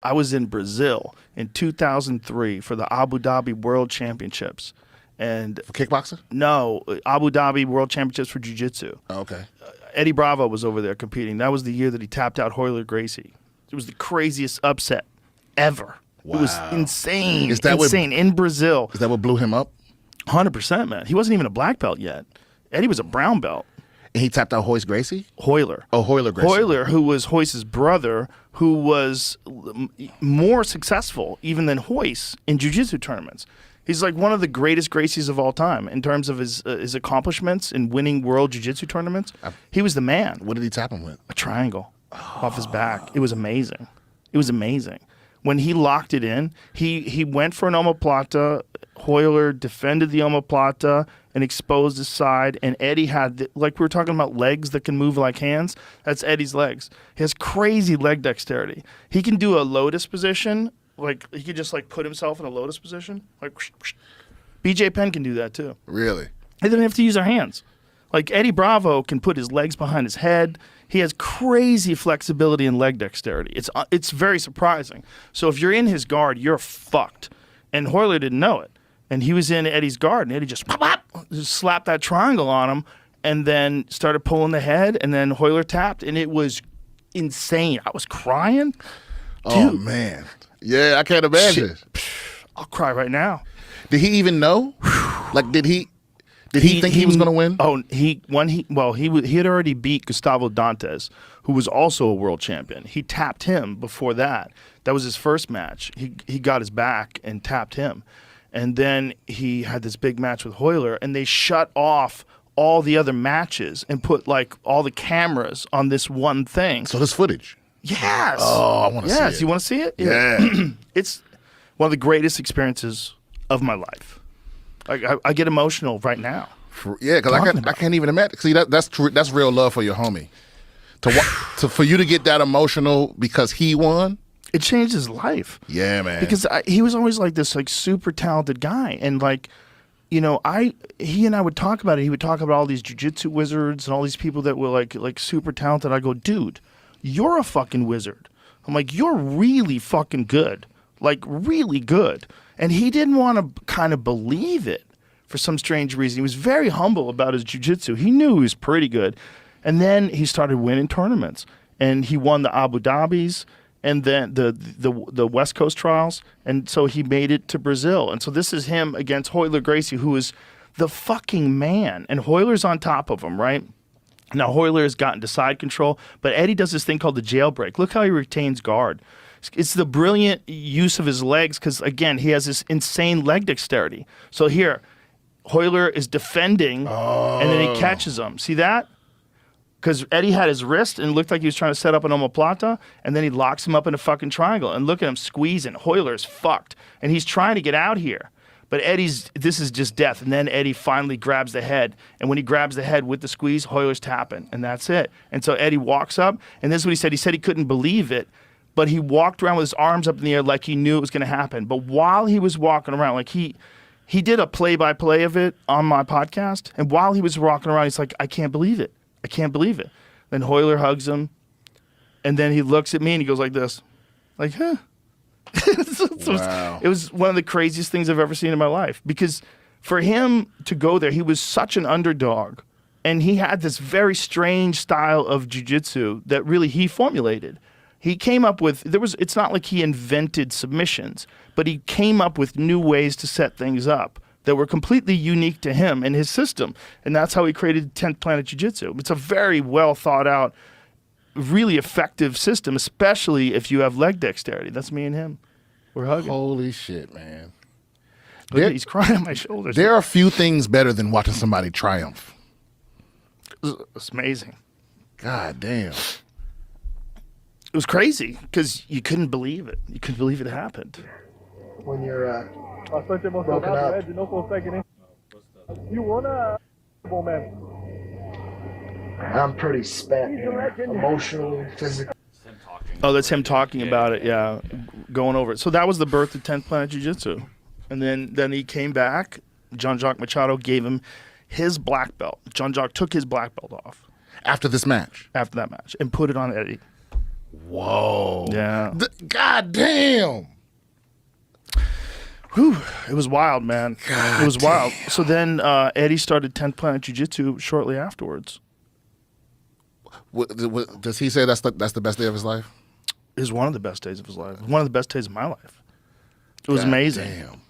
I was in Brazil in 2003 for the Abu Dhabi World Championships. And For kickboxing? no, Abu Dhabi World Championships for jiu-jitsu. Oh, okay. Eddie Bravo was over there competing. That was the year that he tapped out Royler Gracie. It was the craziest upset ever. Wow. It was insane. Is that insane in Brazil. Is that what blew him up? 100%, man. He wasn't even a black belt yet. Eddie was a brown belt. And he tapped out Royce Gracie? Royler. Oh, Royler Gracie. Royler, who was Royce's brother, who was more successful even than Royce in jiu-jitsu tournaments. He's like one of the greatest Gracies of all time in terms of his accomplishments in winning world jiu-jitsu tournaments. He was the man. What did he tap him with? A triangle off his back. It was amazing. It was amazing. When he locked it in, he went for an omoplata. Royler defended the omoplata and exposed his side. And Eddie had, like we were talking about legs that can move like hands, that's Eddie's legs. He has crazy leg dexterity. He can do a lotus position. Like, he could just, like, put himself in a lotus position. Like, whoosh, whoosh. BJ Penn can do that, too. Really? They didn't have to use their hands. Like, Eddie Bravo can put his legs behind his head. He has crazy flexibility and leg dexterity. It's very surprising. So if you're in his guard, you're fucked. And Royler didn't know it. And he was in Eddie's guard, and Eddie just slapped that triangle on him and then started pulling the head, and then Royler tapped, and it was insane. I was crying. Oh, Dude. man. Yeah, I can't imagine. Shit. I'll cry right now. Did he even know? Like, did he think he was going to win? Oh, he had already beat Gustavo Dantes, who was also a world champion. He tapped him before that. That was his first match. He got his back and tapped him. And then he had this big match with Royler, and they shut off all the other matches and put, like, all the cameras on this one thing. So there's footage. Yes. Oh, I want to see it. Yes, you want to see it? Yeah. It's one of the greatest experiences of my life. I get emotional right now. Yeah, because I can't even imagine. See, that's real love for your homie. For you to get that emotional because he won. It changed his life. Yeah, man. Because he was always like this, like, super talented guy, and like, you know, he and I would talk about it. He would talk about all these jiu-jitsu wizards and all these people that were like super talented. I go, dude, you're a fucking wizard. I'm like, you're really fucking good, like really good. And he didn't want to kind of believe it for some strange reason. He was very humble about his jiu-jitsu. He knew he was pretty good, and then he started winning tournaments, and he won the Abu Dhabis. And then the West Coast trials, and so he made it to Brazil. And so this is him against Royler Gracie, who is the fucking man. And Royler's on top of him, right? Now Royler has gotten to side control, but Eddie does this thing called the jailbreak. Look how he retains guard. It's the brilliant use of his legs because, again, he has this insane leg dexterity. So here, Royler is defending, and then he catches him. See that? Because Eddie had his wrist and it looked like he was trying to set up an omoplata, and then he locks him up in a fucking triangle. And look at him squeezing. Royler's fucked. And he's trying to get out here. But this is just death. And then Eddie finally grabs the head. And when he grabs the head with the squeeze, Royler's tapping. And that's it. And so Eddie walks up, and this is what he said. He said he couldn't believe it, but he walked around with his arms up in the air like he knew it was going to happen. But while he was walking around, like he did a play-by-play of it on my podcast. And while he was walking around, he's like, I can't believe it. I can't believe it. Then Royler hugs him, and then he looks at me and he goes like this, like, huh? Wow. It was one of the craziest things I've ever seen in my life, because for him to go there, he was such an underdog, and he had this very strange style of jiu-jitsu that really he formulated. He came up with, it's not like he invented submissions, but he came up with new ways to set things up that were completely unique to him and his system. And that's how he created 10th Planet Jiu-Jitsu. It's a very well thought out, really effective system, especially if you have leg dexterity. That's me and him. We're hugging. Holy shit, man. He's crying on my shoulders. There are few things better than watching somebody triumph. It's amazing. God damn. It was crazy because you couldn't believe it. You couldn't believe it happened. When you're broken up. You wanna, man? I'm pretty spent, man. Emotionally, physically. Oh, that's him talking about it, yeah, going over it. So that was the birth of 10th Planet Jiu-Jitsu. And then he came back. Jean-Jacques Machado gave him his black belt. Jean-Jacques took his black belt off. After this match? After that match. And put it on Eddie. Whoa. Yeah. God damn. Whew, it was wild, man. God it was wild. damn. So then Eddie started 10th Planet Jiu-Jitsu shortly afterwards. Does he say that's the best day of his life? It was one of the best days of his life. One of the best days of my life. It was God amazing. Damn.